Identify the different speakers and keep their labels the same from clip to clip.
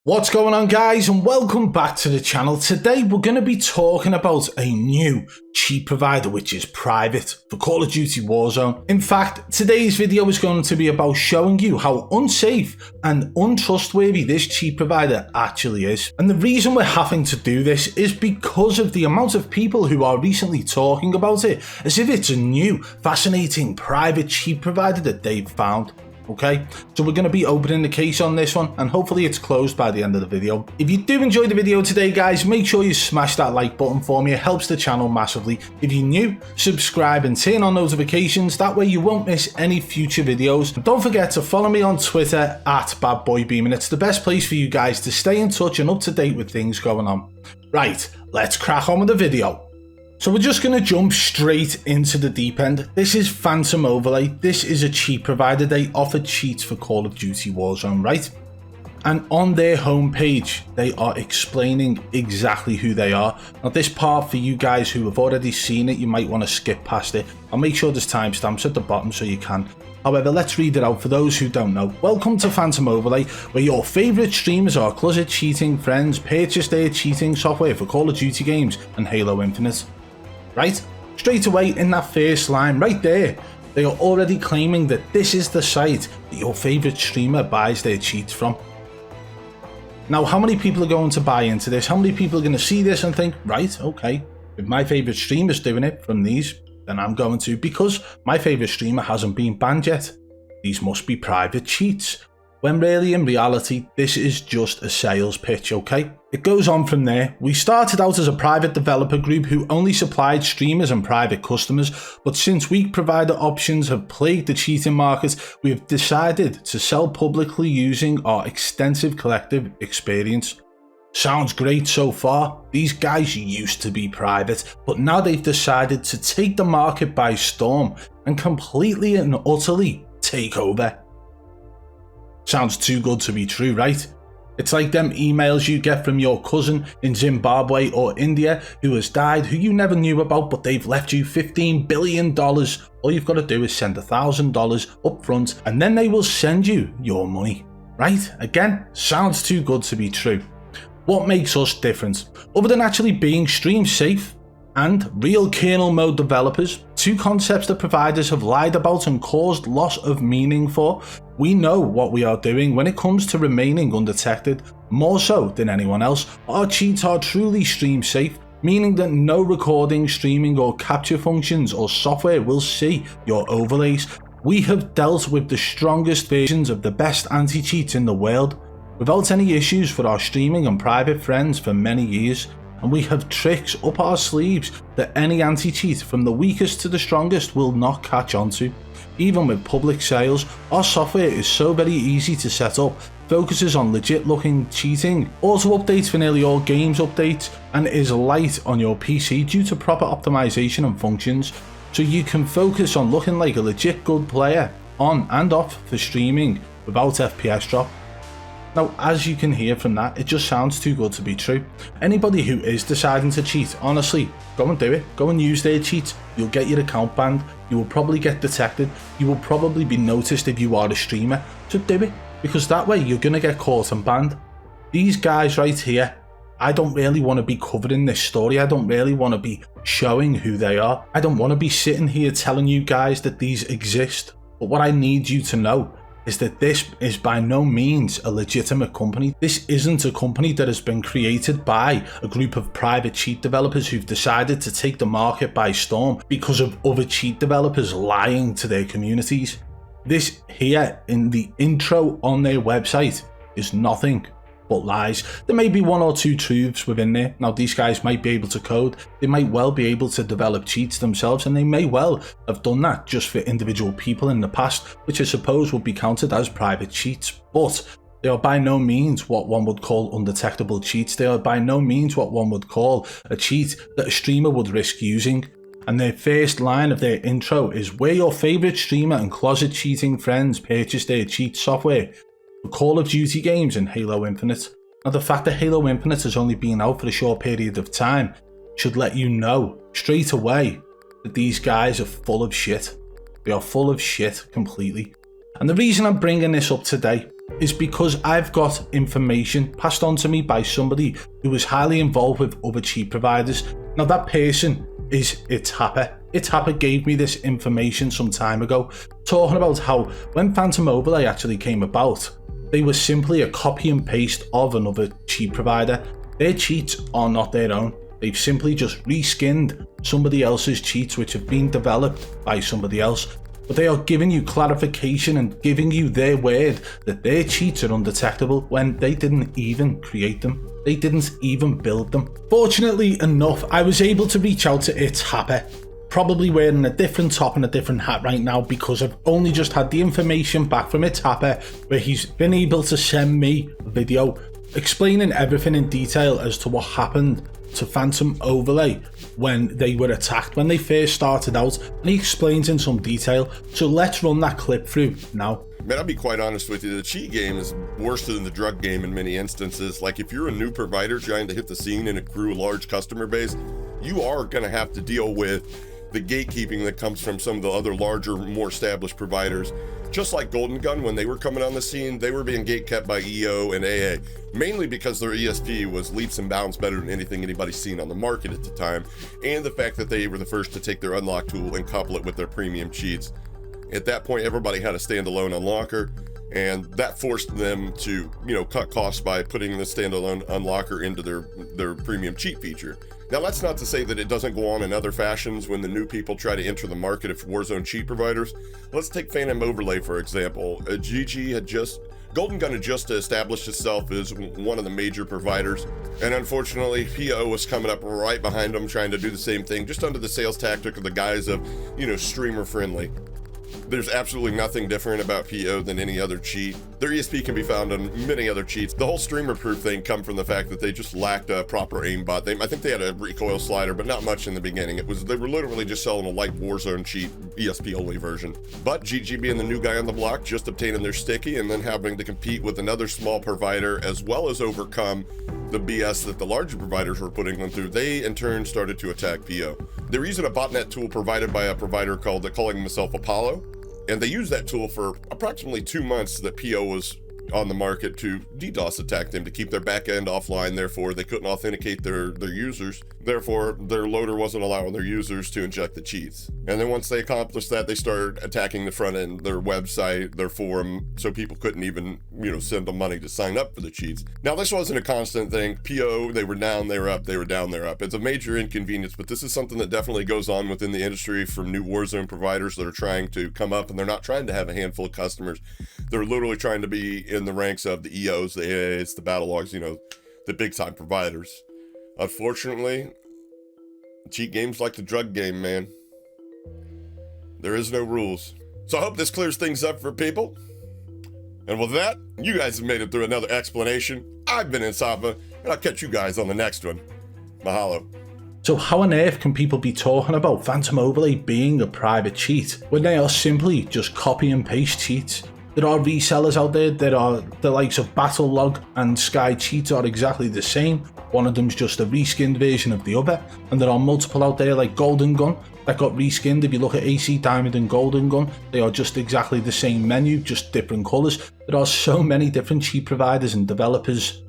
Speaker 1: What's going on, guys, and welcome back to the channel. Today we're going to be talking about a new cheat provider which is private for Call of Duty Warzone. In fact, today's video is going to be about showing you how unsafe and untrustworthy this cheat provider actually is. And the reason we're having to do this is because of the amount of people who are recently talking about it as if it's a new, fascinating private cheat provider that they've found. Okay, so we're going to be opening the case on this one, and hopefully it's closed by the end of the video. If you do enjoy the video today, guys, make sure you smash that like button for me. It helps the channel massively. If you're new, subscribe and turn on notifications. That way you won't miss any future videos. And don't forget to follow me on Twitter at badboybeaman. It's the best place for you guys to stay in touch and up to date with things going on. Right, let's crack on with the video. So we're just going to jump straight into the deep end. This is phantomoverlay. This is a cheat provider. They offer cheats for Call of Duty Warzone, right? And on their homepage, they are explaining exactly who they are. Now, this part, for you guys who have already seen it, you might want to skip past it. I'll make sure there's timestamps at the bottom so you can. However, let's read it out for those who don't know. Welcome to phantomoverlay, where your favourite streamers or closet cheating friends purchase their cheating software for Call of Duty games and Halo Infinite. Right? Straight away in that first line right there, they are already claiming that this is the site that your favourite streamer buys their cheats from. Now, how many people are going to buy into this? How many people are going to see this and think, right, okay, if my favourite streamer's doing it from these, then I'm going to, because my favourite streamer hasn't been banned yet. These must be private cheats. When really, in reality, this is just a sales pitch, okay? It goes on from there. We started out as a private developer group who only supplied streamers and private customers, but since weak provider options have plagued the cheating market, we have decided to sell publicly using our extensive collective experience. Sounds great so far. These guys used to be private, but now they've decided to take the market by storm and completely and utterly take over. Sounds too good to be true, right? It's like them emails you get from your cousin in Zimbabwe or India who has died, who you never knew about, but they've left you $15 billion. All you've got to do is send $1,000 up front and then they will send you your money, right? Again, sounds too good to be true. What makes us different? Other than actually being stream safe and real kernel mode developers, two concepts that providers have lied about and caused loss of meaning for, we know what we are doing when it comes to remaining undetected. More so than anyone else, our cheats are truly stream safe, meaning that no recording, streaming or capture functions or software will see your overlays. We have dealt with the strongest versions of the best anti-cheats in the world without any issues for our streaming and private friends for many years. And we have tricks up our sleeves that any anti-cheat from the weakest to the strongest will not catch on to. Even with public sales, our software is so very easy to set up, focuses on legit looking cheating, auto updates for nearly all games updates, and is light on your PC due to proper optimization and functions, so you can focus on looking like a legit good player on and off for streaming without FPS drop. Now, as you can hear from that, it just sounds too good to be true. Anybody who is deciding to cheat, honestly, go and do it. Go and use their cheats. You'll get your account banned. You will probably get detected. You will probably be noticed if you are a streamer. So do it, because that way you're going to get caught and banned. These guys right here, I don't really want to be covering this story. I don't really want to be showing who they are. I don't want to be sitting here telling you guys that these exist. But what I need you to know is that this is by no means a legitimate company. This isn't a company that has been created by a group of private cheat developers who've decided to take the market by storm because of other cheat developers lying to their communities. This here in the intro on their website is nothing but lies. There may be one or two truths within there. Now, these guys might be able to code, they might well be able to develop cheats themselves, and they may well have done that just for individual people in the past, which I suppose would be counted as private cheats, but they are by no means what one would call undetectable cheats. They are by no means what one would call a cheat that a streamer would risk using. And their first line of their intro is where your favourite streamer and closet cheating friends purchase their cheat software for Call of Duty games and Halo Infinite. Now, the fact that Halo Infinite has only been out for a short period of time should let you know straight away that these guys are full of shit. They are full of shit completely. And the reason I'm bringing this up today is because I've got information passed on to me by somebody who was highly involved with other cheat providers. Now that person is Itapper. Itapper gave me this information some time ago, talking about how when phantomoverlay actually came about, they were simply a copy and paste of another cheat provider. Their cheats are not their own. They've simply just reskinned somebody else's cheats which have been developed by somebody else. But they are giving you clarification and giving you their word that their cheats are undetectable when they didn't even create them. They didn't even build them. Fortunately enough, I was able to reach out to Itapper, probably wearing a different top and a different hat right now because I've only just had the information back from Itapper where he's been able to send me a video explaining everything in detail as to what happened to phantomoverlay when they were attacked, when they first started out, and he explains in some detail. So let's run that clip through now.
Speaker 2: Man, I'll be quite honest with you, the cheat game is worse than the drug game in many instances. Like if you're a new provider trying to hit the scene and accrue a large customer base, you are going to have to deal with the gatekeeping that comes from some of the other larger, more established providers. Just like Golden Gun, when they were coming on the scene, they were being gatekept by EO and AA, mainly because their ESP was leaps and bounds better than anything anybody's seen on the market at the time, and the fact that they were the first to take their unlock tool and couple it with their premium cheats. At that point, everybody had a standalone unlocker, and that forced them to, cut costs by putting the standalone unlocker into their premium cheat feature. Now, that's not to say that it doesn't go on in other fashions when the new people try to enter the market of Warzone cheat providers. Let's take phantomoverlay, for example. Golden Gun had just established itself as one of the major providers, and unfortunately, PO was coming up right behind them trying to do the same thing, just under the sales tactic of the guise of, streamer friendly. There's absolutely nothing different about PO than any other cheat. Their ESP can be found on many other cheats. The whole streamer-proof thing come from the fact that they just lacked a proper aimbot. I think they had a recoil slider, but not much in the beginning. They were literally just selling a light Warzone cheat, ESP-only version. But GG being the new guy on the block, just obtaining their sticky and then having to compete with another small provider, as well as overcome the BS that the larger providers were putting them through, they in turn started to attack PO. They're using a botnet tool provided by a provider calling himself Apollo. And they used that tool for approximately 2 months that PO was on the market to DDoS attack them, to keep their back end offline. Therefore, they couldn't authenticate their users. Therefore, their loader wasn't allowing their users to inject the cheats. And then once they accomplished that, they started attacking the front end, their website, their forum, so people couldn't even, send them money to sign up for the cheats. Now, this wasn't a constant thing. PO, they were down, they were up, they were down, they're up. It's a major inconvenience, but this is something that definitely goes on within the industry from new Warzone providers that are trying to come up, and they're not trying to have a handful of customers. They're literally trying to be in the ranks of the EOs, the AAs, the battlelogs, the big time providers. Unfortunately, cheat games like the drug game, man. There is no rules. So I hope this clears things up for people. And with that, you guys have made it through another explanation. I've been Insapa, and I'll catch you guys on the next one. Mahalo.
Speaker 1: So how on earth can people be talking about phantomoverlay being a private cheat when they are simply just copy and paste cheats? There are resellers out there that are the likes of battlelog and Sky Cheats are exactly the same. One of them's just a reskinned version of the other, and there are multiple out there like Golden Gun that got reskinned. If you look at AC Diamond and Golden Gun, they are just exactly the same menu, just different colours. There are so many different cheat providers and developers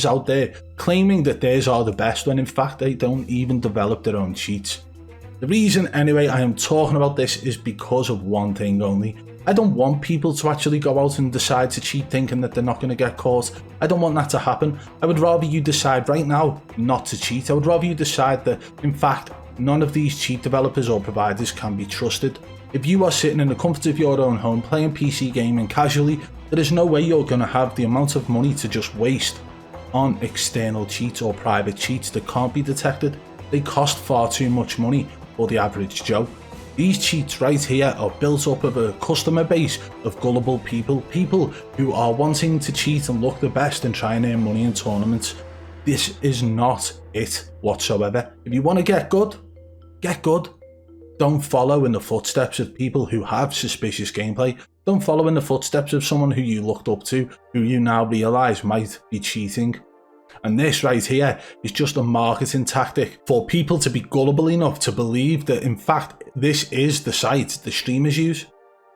Speaker 1: out there claiming that theirs are the best when in fact they don't even develop their own cheats. The reason anyway I am talking about this is because of one thing only. I don't want people to actually go out and decide to cheat thinking that they're not going to get caught. I don't want that to happen. I would rather you decide right now not to cheat. I would rather you decide that, in fact, none of these cheat developers or providers can be trusted. If you are sitting in the comfort of your own home playing PC gaming casually, there is no way you're going to have the amount of money to just waste on external cheats or private cheats that can't be detected. They cost far too much money for the average Joe. These cheats right here are built up of a customer base of gullible people who are wanting to cheat and look the best and try and earn money in tournaments. This is not it whatsoever. If you want to get good, get good. Don't follow in the footsteps of people who have suspicious gameplay. Don't follow in the footsteps of someone who you looked up to, who you now realise might be cheating. And this right here is just a marketing tactic for people to be gullible enough to believe that in fact this is the site the streamers use.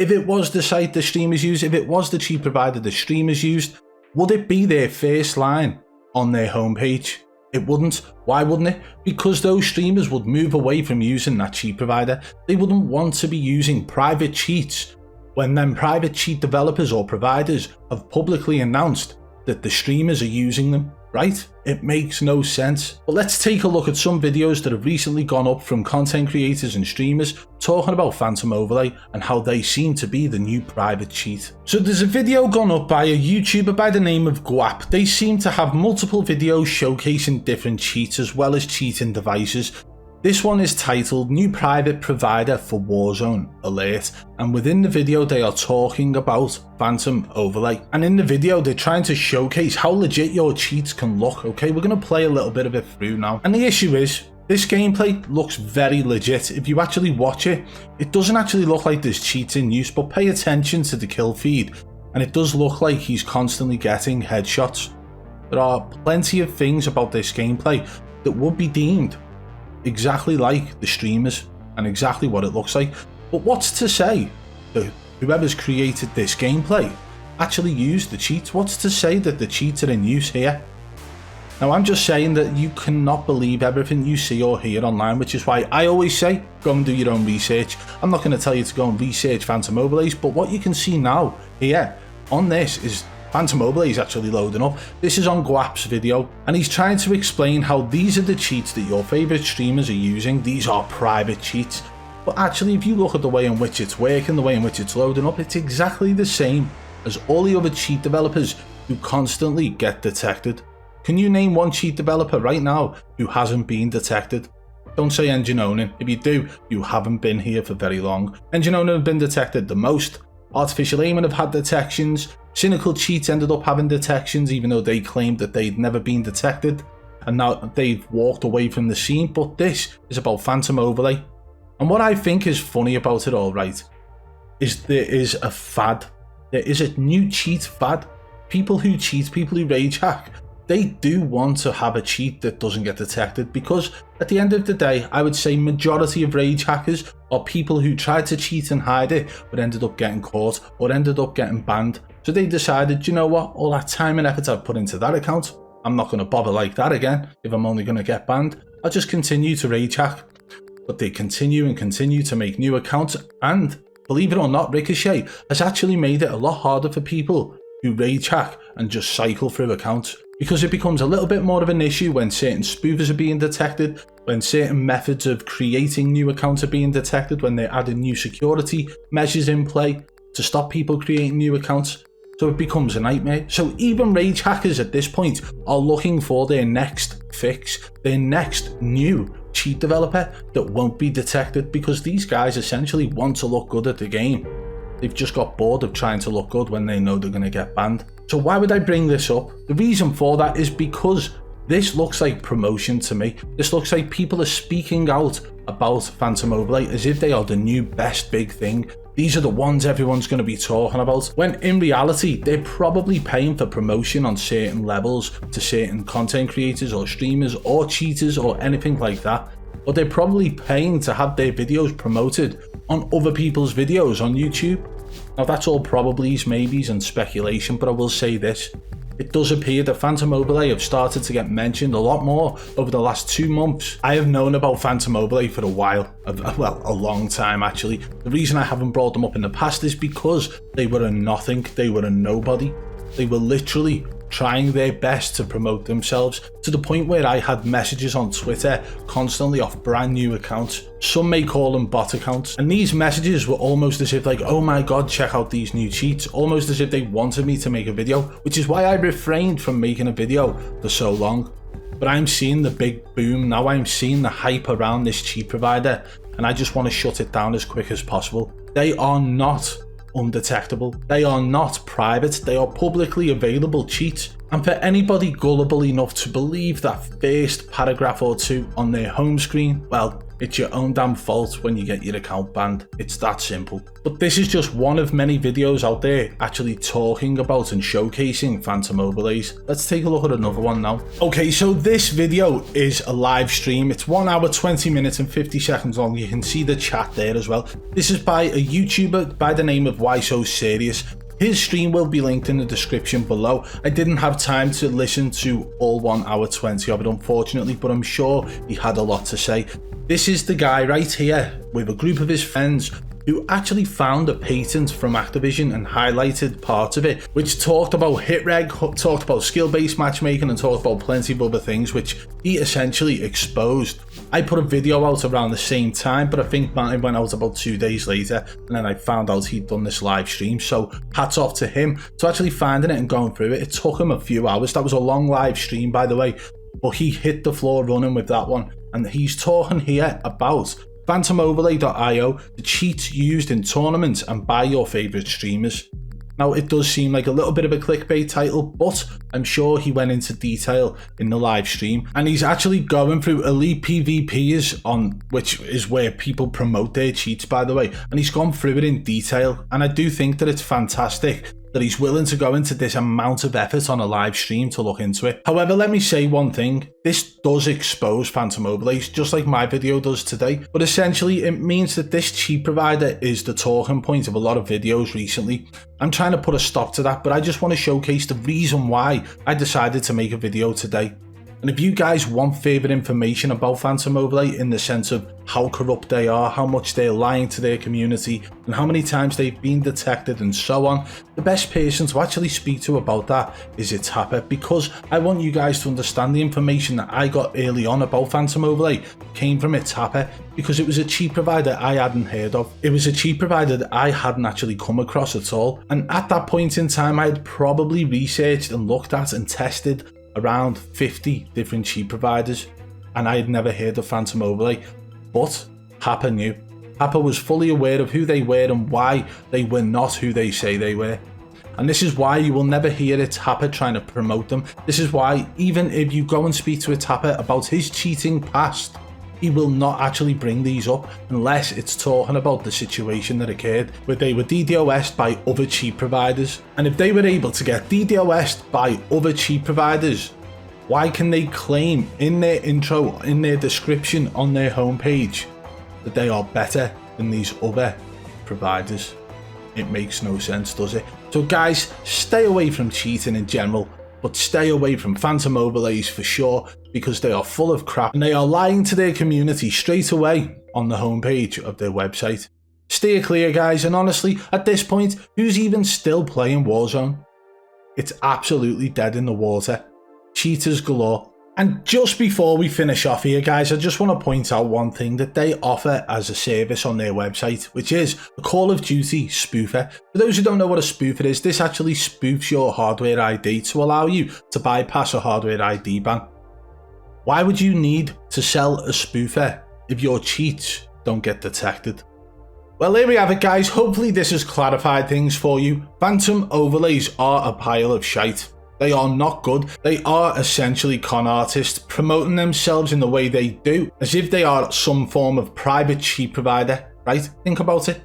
Speaker 1: If it was the site the streamers use, if it was the cheat provider the streamers used, would it be their first line on their homepage? It wouldn't. Why wouldn't it? Because those streamers would move away from using that cheat provider. They wouldn't want to be using private cheats when then private cheat developers or providers have publicly announced that the streamers are using them, right? It makes no sense. But let's take a look at some videos that have recently gone up from content creators and streamers talking about phantomoverlay and how they seem to be the new private cheat. So there's a video gone up by a YouTuber by the name of Guap. They seem to have multiple videos showcasing different cheats as well as cheating devices. This one is titled New Private Provider for Warzone Alert, and within the video they are talking about phantomoverlay, and in the video they're trying to showcase how legit your cheats can look. Okay, we're going to play a little bit of it through now, and the issue is this gameplay looks very legit. If you actually watch it, it doesn't actually look like there's cheats in use, but pay attention to the kill feed and it does look like he's constantly getting headshots. There are plenty of things about this gameplay that would be deemed exactly like the streamers and exactly what it looks like, but what's to say that whoever's created this gameplay actually used the cheats? What's to say that the cheats are in use here? Now I'm just saying that you cannot believe everything you see or hear online, which is why I always say go and do your own research. I'm not going to tell you to go and research phantomoverlays, but what you can see now here on this is phantomoverlay is actually loading up. This is on Guap's video and he's trying to explain how these are the cheats that your favorite streamers are using. These are private cheats, but actually if you look at the way in which it's working, the way in which it's loading up, it's exactly the same as all the other cheat developers who constantly get detected. Can you name one cheat developer right now who hasn't been detected? Don't say engineowning. If you do, you haven't been here for very long. Engineowning have been detected the most. Artificial aiming have had detections. Cynical cheats ended up having detections even though they claimed that they'd never been detected, and now they've walked away from the scene. But this is about phantomoverlay, and what I think is funny about it all, right, is there is a fad. There is a new cheat fad. People who cheat, people who rage hack, they do want to have a cheat that doesn't get detected, because at the end of the day I would say majority of rage hackers are people who tried to cheat and hide it but ended up getting caught or ended up getting banned. So they decided, you know what, all that time and effort I've put into that account, I'm not going to bother like that again. If I'm only going to get banned, I'll just continue to rage hack. But they continue and continue to make new accounts, and believe it or not, Ricochet has actually made it a lot harder for people who rage hack and just cycle through accounts, because it becomes a little bit more of an issue when certain spoofers are being detected, when certain methods of creating new accounts are being detected, when they're adding new security measures in play to stop people creating new accounts. So it becomes a nightmare. So even rage hackers at this point are looking for their next fix, their next new cheat developer that won't be detected, because these guys essentially want to look good at the game. They've just got bored of trying to look good when they know they're going to get banned. So why would I bring this up? The reason for that is because this looks like promotion to me. This looks like people are speaking out about phantomoverlay as if they are the new best big thing. These are the ones everyone's going to be talking about, when in reality they're probably paying for promotion on certain levels to certain content creators or streamers or cheaters or anything like that. Or they're probably paying to have their videos promoted on other people's videos on YouTube. Now that's all probablys, maybes and speculation, but I will say this. It does appear that phantomoverlay have started to get mentioned a lot more over the last 2 months. I have known about phantomoverlay for a while, well, a long time actually. The reason I haven't brought them up in the past is because they were a nothing, they were a nobody. They were literally trying their best to promote themselves, to the point where I had messages on Twitter constantly off brand new accounts. Some may call them bot accounts, and these messages were almost as if like, oh my god, check out these new cheats, almost as if they wanted me to make a video, which is why I refrained from making a video for so long. But I'm seeing the big boom now, I'm seeing the hype around this cheat provider, and I just want to shut it down as quick as possible. They are not undetectable. They are not private. They are publicly available cheats. And for anybody gullible enough to believe that first paragraph or two on their home screen, well, It's your own damn fault when you get your account banned. It's that simple. But this is just one of many videos out there actually talking about and showcasing phantom overlays. Let's take a look at another one now. Okay, so this video is a live stream. It's 1 hour, 20 minutes and 50 seconds long. You can see the chat there as well. This is by a YouTuber by the name of WyysoSirius. His stream will be linked in the description below. I didn't have time to listen to all 1 hour 20 of it, unfortunately, but I'm sure he had a lot to say. This is the guy right here with a group of his friends who actually found a patent from Activision and highlighted parts of it, which talked about hit reg, talked about skill-based matchmaking, and talked about plenty of other things, which he essentially exposed. I put a video out around the same time, but I think mine went out about 2 days later, and then I found out he'd done this live stream. So hats off to him to actually finding it and going through it. It took him a few hours. That was a long live stream, by the way, but he hit the floor running with that one. And he's talking here about phantomoverlay.io, the cheats used in tournaments and by your favourite streamers. Now, it does seem like a little bit of a clickbait title, but I'm sure he went into detail in the live stream, and he's actually going through elite PvPs on, which is where people promote their cheats, by the way, and he's gone through it in detail, and I do think that it's fantastic that he's willing to go into this amount of effort on a live stream to look into it. However, let me say one thing. This does expose phantom overlays, just like my video does today, but essentially it means that this cheat provider is the talking point of a lot of videos recently. I'm trying to put a stop to that, but I just want to showcase the reason why I decided to make a video today. And if you guys want further information about phantom overlay in the sense of how corrupt they are, how much they're lying to their community, and how many times they've been detected and so on, the best person to actually speak to about that is its Happer, because I want you guys to understand the information that I got early on about phantom overlay came from its Happer, because it was a cheat provider I hadn't heard of. It was a cheat provider that I hadn't actually come across at all, and at that point in time I had probably researched and looked at and tested around 50 different cheat providers, and I had never heard of phantom overlay, but Happer knew. Happer was fully aware of who they were and why they were not who they say they were. And this is why you will never hear its Happer trying to promote them. This is why even if you go and speak to its Happer about his cheating past, he will not actually bring these up unless it's talking about the situation that occurred where they were DDoS'd by other cheat providers. And if they were able to get DDoS'd by other cheat providers, why can they claim in their intro, in their description on their homepage that they are better than these other providers? It makes no sense, does it? So guys, stay away from cheating in general, but stay away from phantom overlays for sure, because they are full of crap and they are lying to their community straight away on the homepage of their website. Steer clear, guys, and honestly, at this point, who's even still playing Warzone? It's absolutely dead in the water. Cheaters galore. And just before we finish off here, guys, I just want to point out one thing that they offer as a service on their website, which is a Call of Duty spoofer. For those who don't know what a spoofer is, this actually spoofs your hardware ID to allow you to bypass a hardware ID ban. Why would you need to sell a spoofer if your cheats don't get detected? Well, there we have it, guys. Hopefully this has clarified things for you. Phantom overlays are a pile of shite. They are not good. They are essentially con artists promoting themselves in the way they do, as if they are some form of private cheat provider, right? Think about it.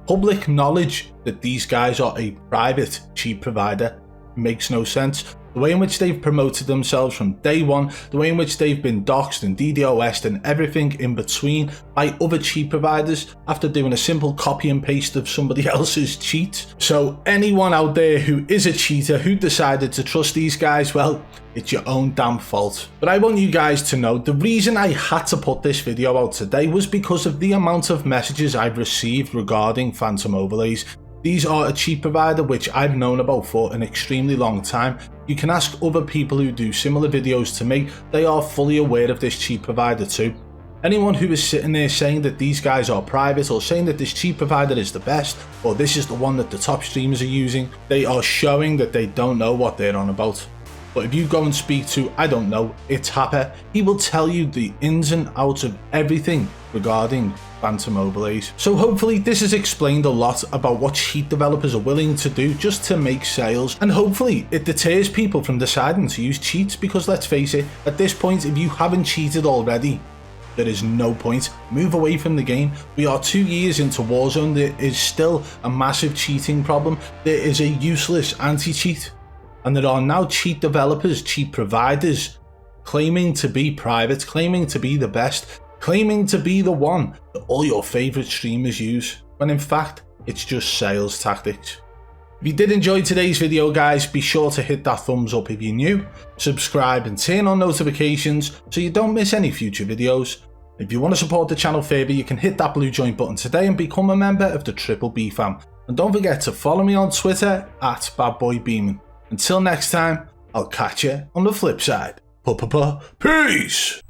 Speaker 1: Public knowledge that these guys are a private cheat provider makes no sense. The way in which they've promoted themselves from day one, the way in which they've been doxed and DDoS'd and everything in between by other cheat providers after doing a simple copy and paste of somebody else's cheats. So anyone out there who is a cheater who decided to trust these guys, well, it's your own damn fault. But I want you guys to know the reason I had to put this video out today was because of the amount of messages I've received regarding phantom overlays. These are a cheat provider which I've known about for an extremely long time. You can ask other people who do similar videos to me, they are fully aware of this cheat provider too. Anyone who is sitting there saying that these guys are private or saying that this cheat provider is the best or this is the one that the top streamers are using, they are showing that they don't know what they're on about. But if you go and speak to, I don't know, its Happer, he will tell you the ins and outs of everything regarding phantom overlays. So hopefully this has explained a lot about what cheat developers are willing to do just to make sales, and hopefully it deters people from deciding to use cheats, because let's face it, at this point, if you haven't cheated already, there is no point. Move away from the game. We are 2 years into Warzone. There is still a massive cheating problem. There is a useless anti-cheat. And there are now cheat developers, cheat providers, claiming to be private, claiming to be the best, claiming to be the one that all your favourite streamers use, when in fact, it's just sales tactics. If you did enjoy today's video, guys, be sure to hit that thumbs up if you're new, subscribe and turn on notifications so you don't miss any future videos. If you want to support the channel further, you can hit that blue join button today and become a member of the Triple B fam. And don't forget to follow me on Twitter at badboybeaman. Until next time, I'll catch you on the flip side. Peace!